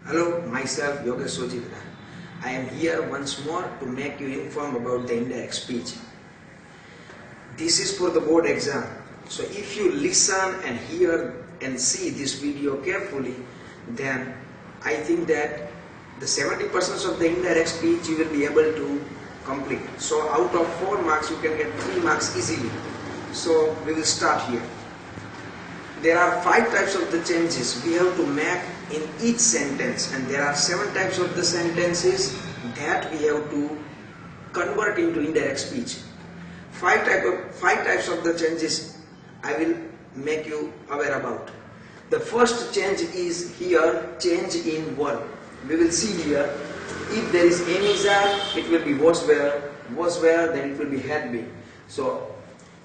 Hello, myself Yogesh Sojitra. I am here once more to make you informed about the indirect speech. This is for the board exam. So if you listen and hear and see this video carefully, then I think that the 70% of the indirect speech you will be able to complete. So out of 4 marks you can get 3 marks easily. So we will start here. There are 5 types of the changes we have to make in each sentence, and there are 7 types of the sentences that we have to convert into indirect speech. 5 types of the changes I will make you aware about. The first change is here, change in verb. We will see here, if there is any that, it will be was were, then it will be had been. So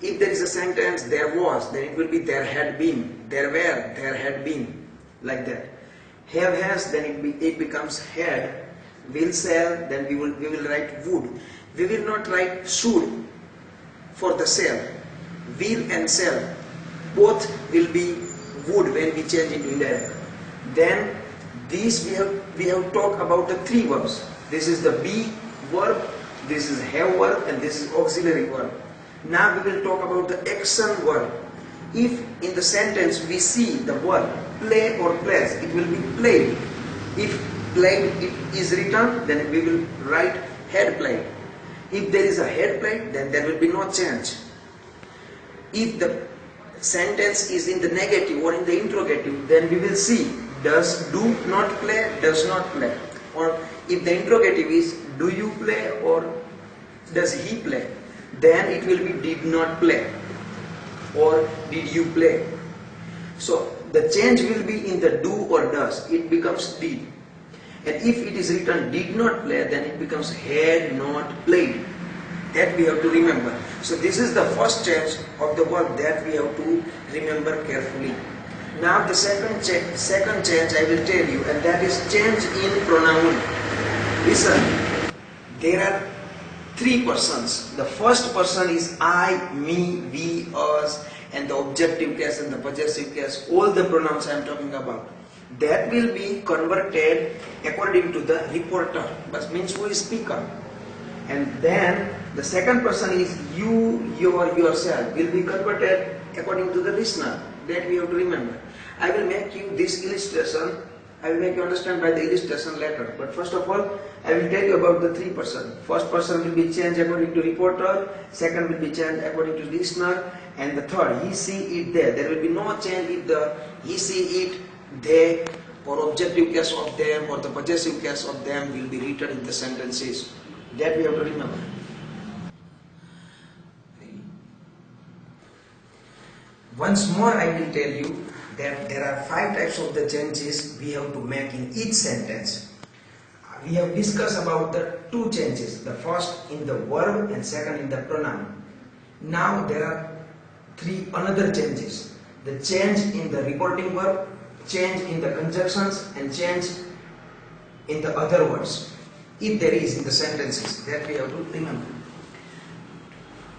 if there is a sentence there was, then it will be there had been, there were, there had been, like that. Have has, then it becomes had. Will shall, then we will write would. We will not write should for the shall. Will and shall both will be would when we change into indirect. Then these we have talked about the 3 verbs. This is the be verb, this is have verb, and this is auxiliary verb. Now we will talk about the action verb. If in the sentence we see the verb play or plays, it will be played. If played it is written, then we will write had played. If there is a had played, then there will be no change. If the sentence is in the negative or in the interrogative, then we will see does do not play, does not play. Or if the interrogative is do you play or does he play, then it will be did not play or did you play. So the change will be in the do or does, it becomes did. And if it is written did not play, then it becomes had not played. That we have to remember. So this is the first change of the verb that we have to remember carefully. Now the second change I will tell you, and that is change in pronoun. Listen, there are 3 persons. The first person is I, me, we, us, and the objective case and the possessive case, all the pronouns I am talking about. That will be converted according to the reporter, but means who is speaker. And then the second person is you, your, yourself will be converted according to the listener. That we have to remember. I will make you this illustration. I will make you understand by the illustration later. But first of all, I will tell you about the 3 persons. First person will be changed according to reporter. Second will be changed according to listener. And the third, he, see, it, they. There will be no change if the he, see, it, they, or objective case of them or the possessive case of them will be written in the sentences. That we have to remember. Once more I will tell you that there are 5 types of the changes we have to make in each sentence. We have discussed about the 2 changes, the first in the verb and second in the pronoun. Now there are 3 another changes. The change in the reporting verb, change in the conjunctions, and change in the other words, if there is in the sentences. That we have to remember.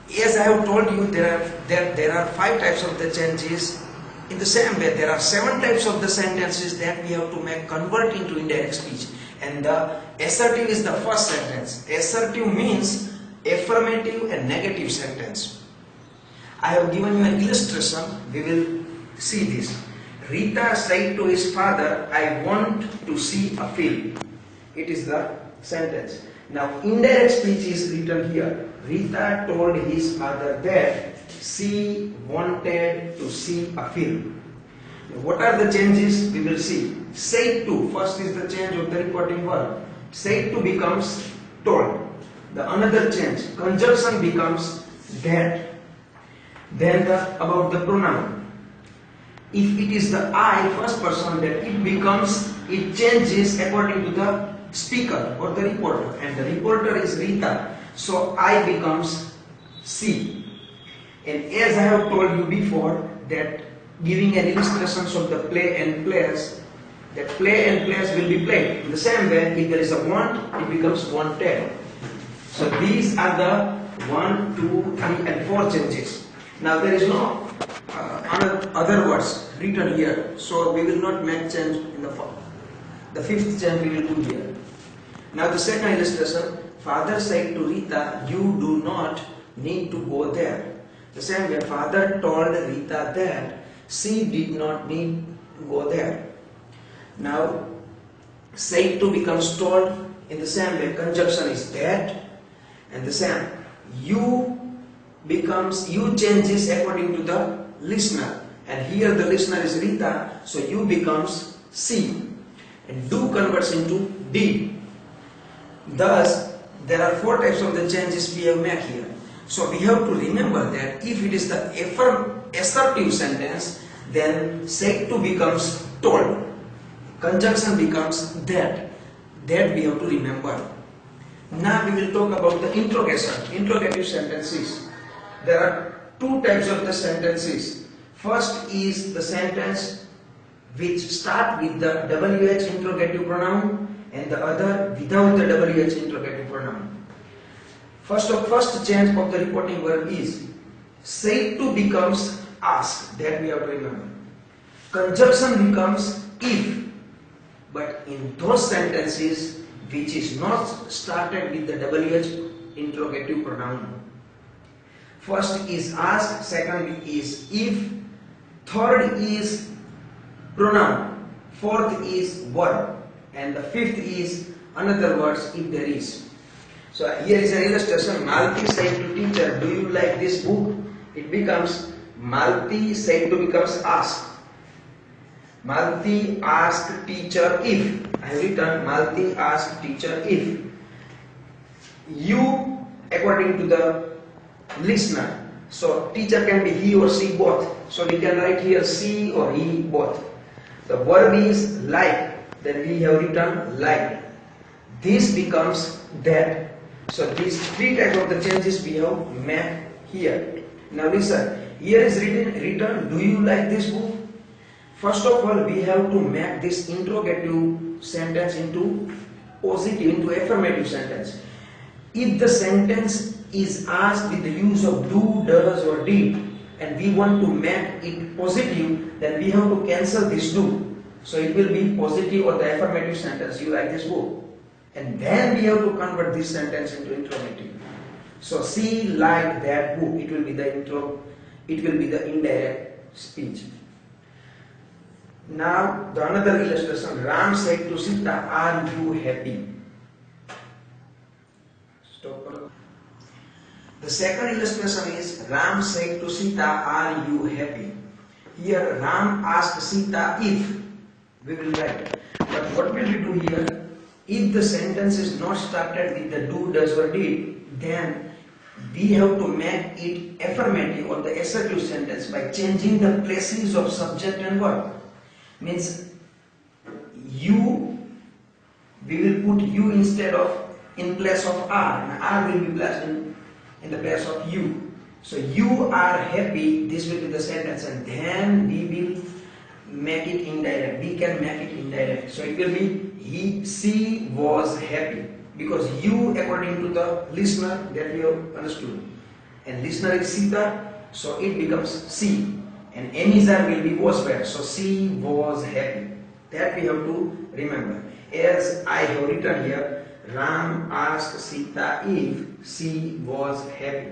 As I have told you, there are 5 types of the changes. In the same way, there are 7 types of the sentences that we have to make convert into indirect speech. And the assertive is the first sentence. Assertive means affirmative and negative sentence. I have given you an illustration. We will see this. Rita said to his father, I want to see a film. It is the sentence. Now indirect speech is written here. Rita told his father that she wanted to see a film. What are the changes? We will see. Said to, first is the change of the reporting verb. Said to becomes told. The another change, conjunction becomes that. Then about the pronoun. If it is the I, first person, then it changes according to the speaker or the reporter, and the reporter is Rita, so I becomes she. And as I have told you before, that giving an illustration of the play and plays, that play and plays will be played. In the same way, if there is a want, it becomes wanted. So these are the 1, 2, 3 and 4 changes. Now there is no other words written here, so we will not make change in the The fifth change we will do here. Now the second illustration, father said to Rita, you do not need to go there. The same way, father told Rita that she did not need to go there. Now, said to becomes told. In the same way, conjunction is that, and the same, you changes according to the listener, and here the listener is Rita, so you becomes she, and do converts into did. Thus, there are four types of the changes we have made here. So we have to remember that if it is the assertive sentence, then said to becomes told. Conjunction becomes that. That we have to remember. Now we will talk about the interrogative sentences. There are two types of the sentences. First is the sentence which start with the WH interrogative pronoun, and the other without the WH interrogative pronoun. First change of the reporting verb is said to becomes asked. That we have to remember. Conjunction becomes if. But in those sentences which is not started with the WH interrogative pronoun. First is asked, second is if, third is pronoun, fourth is verb, and the fifth is another words if there is. So here is an illustration. Malti said to teacher, do you like this book? It becomes Malti said to becomes asked. Malti asked teacher if. I have written Malti asked teacher if. You according to the listener. So teacher can be he or she both. So we can write here she or he both. The verb is like. Then we have written like. This becomes that. So these three types of the changes we have made here. Now listen. Here is written do you like this book? First of all, we have to make this interrogative sentence into positive, into affirmative sentence. If the sentence is asked with the use of do, does or did, and we want to make it positive, then we have to cancel this do. So it will be positive or the affirmative sentence, you like this book. And then we have to convert this sentence into interrogative. So she liked that book, it will be the indirect speech. Now the another illustration, Ram said to Sita, are you happy? Stop. The second illustration is Ram said to Sita, are you happy? Here Ram asked Sita if. We will write. But what will we do here? If the sentence is not started with the do, does or did, then we have to make it affirmative or the assertive sentence by changing the places of subject and verb. Means you, we will put you instead of in place of are, and are will be placed in the place of you. So you are happy, this will be the sentence, and then we will make it indirect. We can make it indirect. So it will be she was happy, because you according to the listener that we have understood, and listener is Sita, so it becomes she. And emissary will be was where. So she was happy. That we have to remember. As I have written here, Ram asked Sita if she was happy.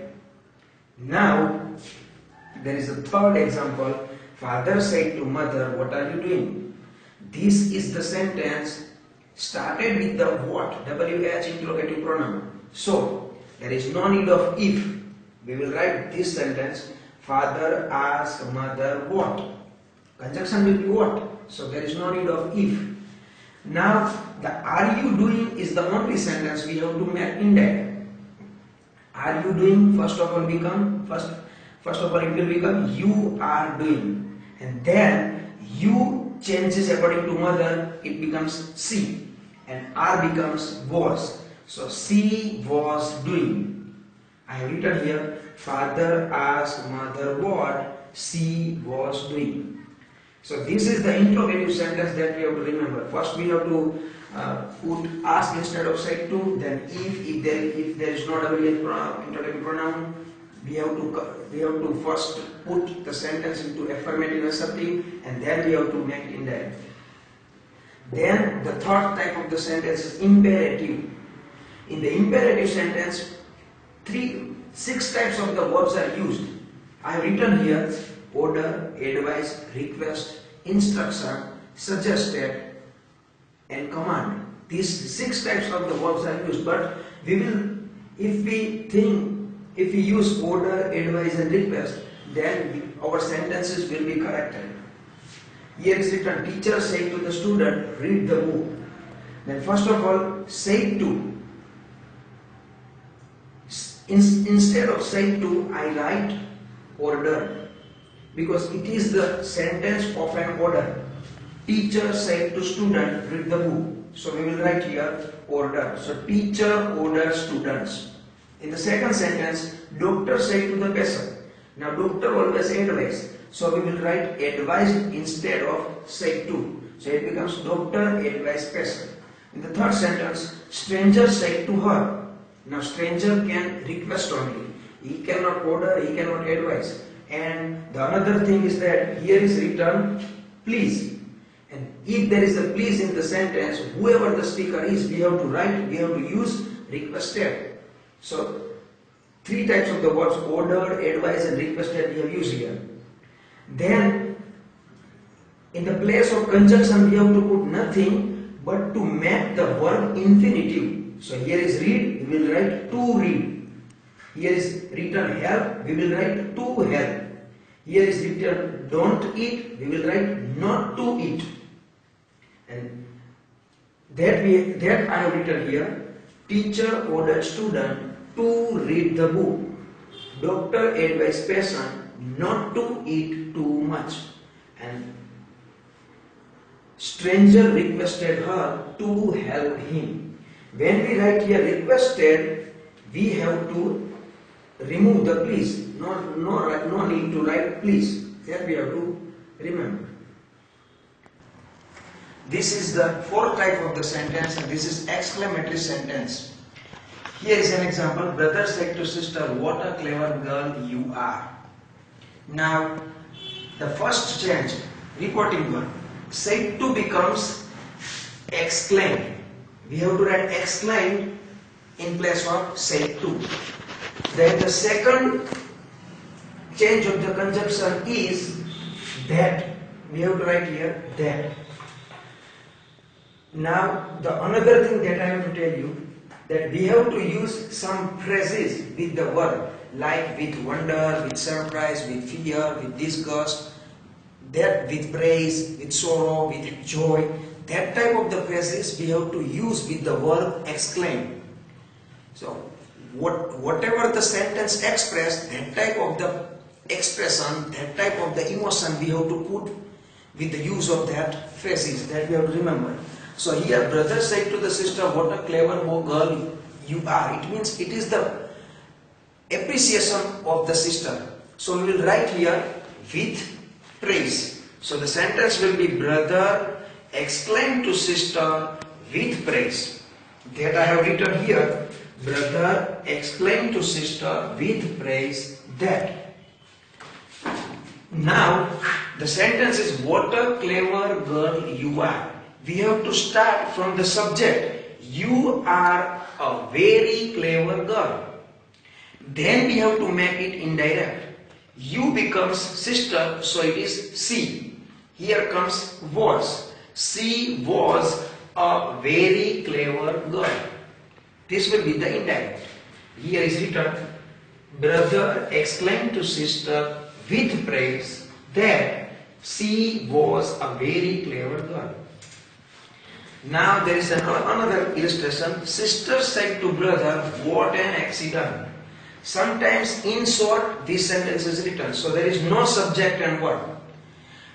Now, there is a third example. Father said to mother, what are you doing? This is the sentence started with the what? WH interrogative pronoun. So, there is no need of if. We will write this sentence. Father asked mother what? Conjunction will be what? So there is no need of if. Now the are you doing is the only sentence we have to make indirect. Are you doing? First of all it will become you are doing, and then you changes according to mother, it becomes she, and are becomes was. So she was doing. I have written here, father asked mother what she was doing. So this is the interrogative sentence that we have to remember. First we have to put ask instead of said to, then if there is no interrogative pronoun, we have to first put the sentence into affirmative assertive, and then we have to make it indirect. Then the third type of the sentence is imperative. In the imperative sentence, 6 types of the verbs are used. I have written here order, advise, request, instruction, suggested and command. These 6 types of the verbs are used, but if we use order, advise and request, then our sentences will be corrected. Here is written, teacher said to the student, read the book. Then first of all, said to. Instead of said to, I write order, because it is the sentence of an order. Teacher said to student, read the book. So we will write here order. So teacher orders students. In the second sentence, doctor said to the patient. Now doctor always advise. So we will write advised instead of said to. So it becomes doctor advised patient. In the third sentence, stranger said to her. Now stranger can request only. He cannot order, he cannot advise. And the another thing is that here is written please. And if there is a please in the sentence, whoever the speaker is, we have to use requested. So 3 types of the words ordered, advised and requested we have used here. Then in the place of conjunction we have to put nothing but to make the verb infinitive. So here is read, we will write to read. Here is written help, we will write to help. Here is written don't eat, we will write not to eat. And that I have written here, teacher ordered student to read the book. Doctor advised patient not to eat too much. And stranger requested her to help him. When we write here requested, we have to remove the please. No need to write please. That we have to remember. This is the 4th type of the sentence, and this is exclamatory sentence. Here is an example. Brother said to sister, what a clever girl you are. Now, the first change, reporting verb, said to becomes exclaimed. We have to write exclaimed in place of said to. Then the second change of the conjunction is that. We have to write here that. Now the another thing that I have to tell you, that we have to use some phrases with the verb, like with wonder, with surprise, with fear, with disgust, that with praise, with sorrow, with joy. That type of the phrases we have to use with the verb exclaim. So whatever the sentence expressed, that type of the expression, that type of the emotion we have to put with the use of that phrases, that we have to remember. So here brother said to the sister, what a clever girl you are. It means it is the appreciation of the sister. So we will write here with praise. So the sentence will be brother exclaimed to sister with praise. That I have written here, brother exclaimed to sister with praise that. Now the sentence is what a clever girl you are. We have to start from the subject. You are a very clever girl. Then we have to make it indirect. You becomes sister, so it is she. Here comes was. She was a very clever girl. This will be the indirect. Here is written, brother exclaimed to sister with praise that she was a very clever girl. Now there is another illustration. Sister said to brother, what an accident. Sometimes in short this sentence is written, so there is no subject and verb.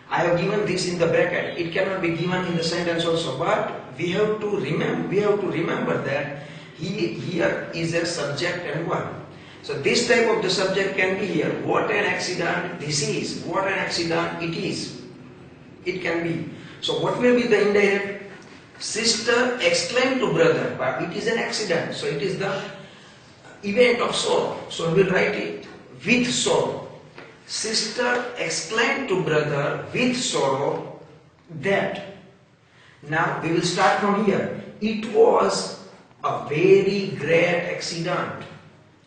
I have given this in the bracket. It cannot be given in the sentence also, but we have to remember that here is a subject and verb. So this type of the subject can be here. What an accident this is. What an accident it is. It can be. So what will be the indirect? Sister exclaimed to brother, but it is an accident. So it is the event of sorrow. So we will write it with sorrow. Sister exclaimed to brother with sorrow that. Now we will start from here. It was a very great accident.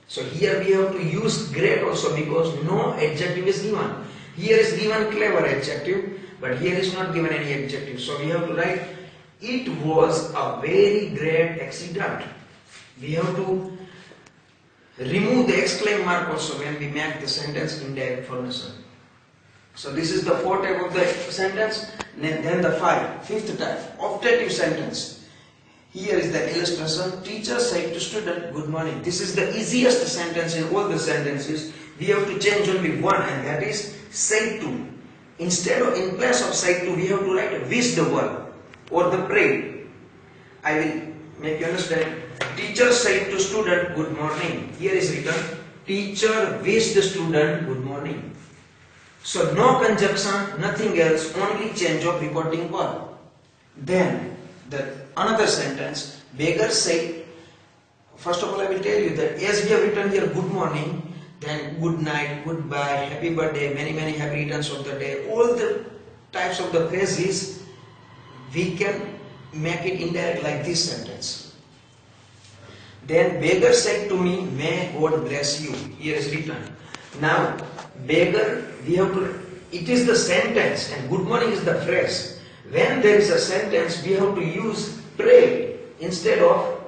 So here we have to use great also because no adjective is given. Here is given clever adjective, but here is not given any adjective. So we have to write it was a very great accident. We have to remove the exclamation mark also when we make the sentence indirect formation. So this is the fourth type of the sentence. Then the fifth type, optative sentence. Here is the illustration. Teacher said to student, good morning. This is the easiest sentence in all the sentences. We have to change only one, and that is said to. In place of said to, we have to write wish the word or the pray. I will make you understand. Teacher said to student, good morning. Here is written, teacher wished the student good morning. So no conjunction, nothing else, only change of reporting verb. Then another sentence, beggar said, first of all I will tell you that as we have written here good morning, then good night, goodbye, happy birthday, many happy returns of the day, all the types of the phrases, we can make it indirect like this sentence. Then beggar said to me, may God bless you. Here is written. Now beggar, we have to, it is the sentence and good morning is the phrase. When there is a sentence, we have to use pray instead of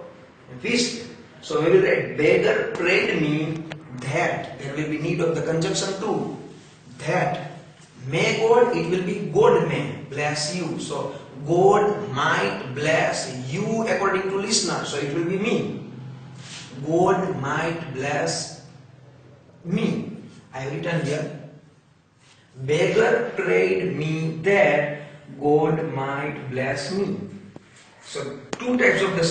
wished. So we will write beggar prayed me that. There will be need of the conjunction too. That may God, it will be God may bless you. So God might bless you according to listener. So it will be me. God might bless me. I have written here. Beggar prayed me that God might bless me. So two types of the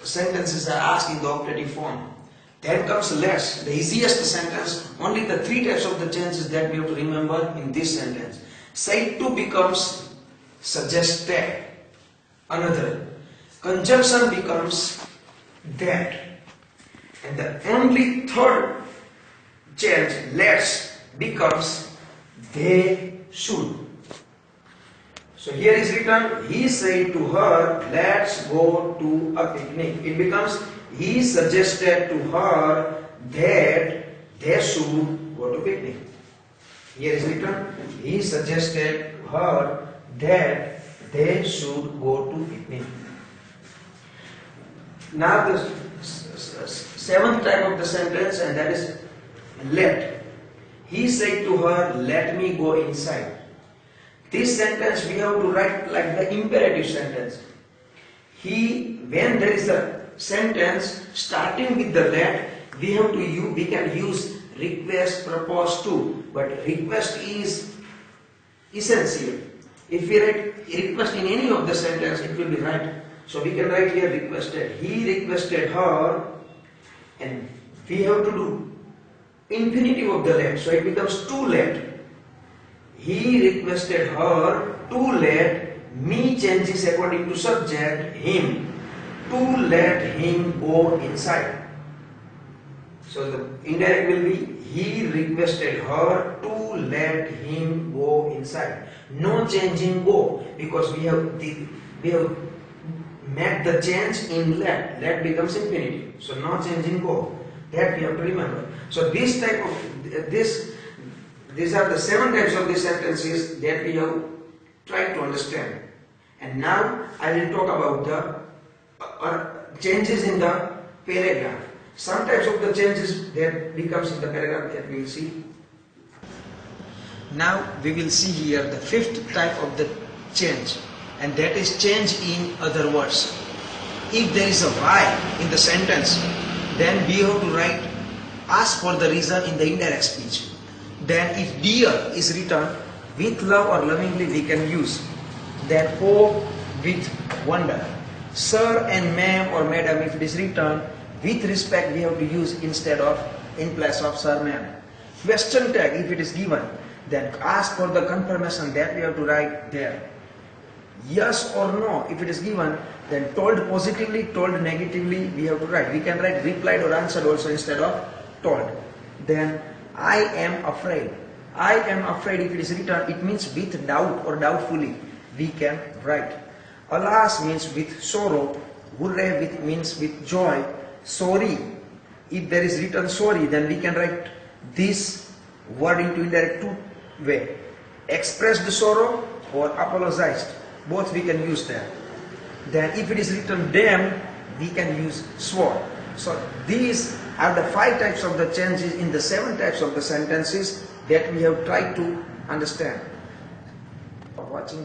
sentences are asked in the optative form. Then comes less, the easiest sentence. Only the three types of the changes that we have to remember in this sentence. Said to becomes suggested. Another. Conjunction becomes that. And the only third change, let's, becomes they should. So here is written, he said to her, let's go to a picnic. It becomes, he suggested to her that they should go to picnic. Here is written, he suggested to her that they should go to picnic. Now the seventh type of the sentence, and that is let. He said to her, let me go inside. This sentence we have to write like the imperative sentence. When there is a sentence starting with the let, we can use request, propose to, but request is essential. If we write request in any of the sentence, it will be right. So we can write here requested. He requested her, and we have to do infinitive of the let, so it becomes to let. He requested her to let me changes according to subject him to let him go inside. So the indirect will be he requested her to let him go inside. No change in go because we have made the change in let. Let becomes infinitive. So no change in go. That we have to remember. So this type of these are the 7 types of these sentences that we have tried to understand. And now I will talk about the changes in the paragraph. Some types of the changes that becomes in the paragraph that we will see. Now we will see here the 5th type of the change, and that is change in other words. If there is a why in the sentence, then we have to write ask for the reason in the indirect speech. Then if dear is written with love or lovingly, we can use. Then hope with wonder. Sir and ma'am or madam, if it is written with respect, we have to use instead of in place of sir, ma'am. Question tag, if it is given, then ask for the confirmation, that we have to write there. Yes or no, if it is given, then told positively, told negatively, we have to write. We can write replied or answered also instead of told. Then I am afraid. I am afraid, if it is written, it means with doubt or doubtfully. we can write. Alas means with sorrow, hooray means with joy, sorry. If there is written sorry, then we can write this word into indirect two way. Expressed sorrow or apologized. Both we can use there. Then if it is written damned, we can use swore. So these are the 5 types of the changes in the 7 types of the sentences that we have tried to understand. For watching.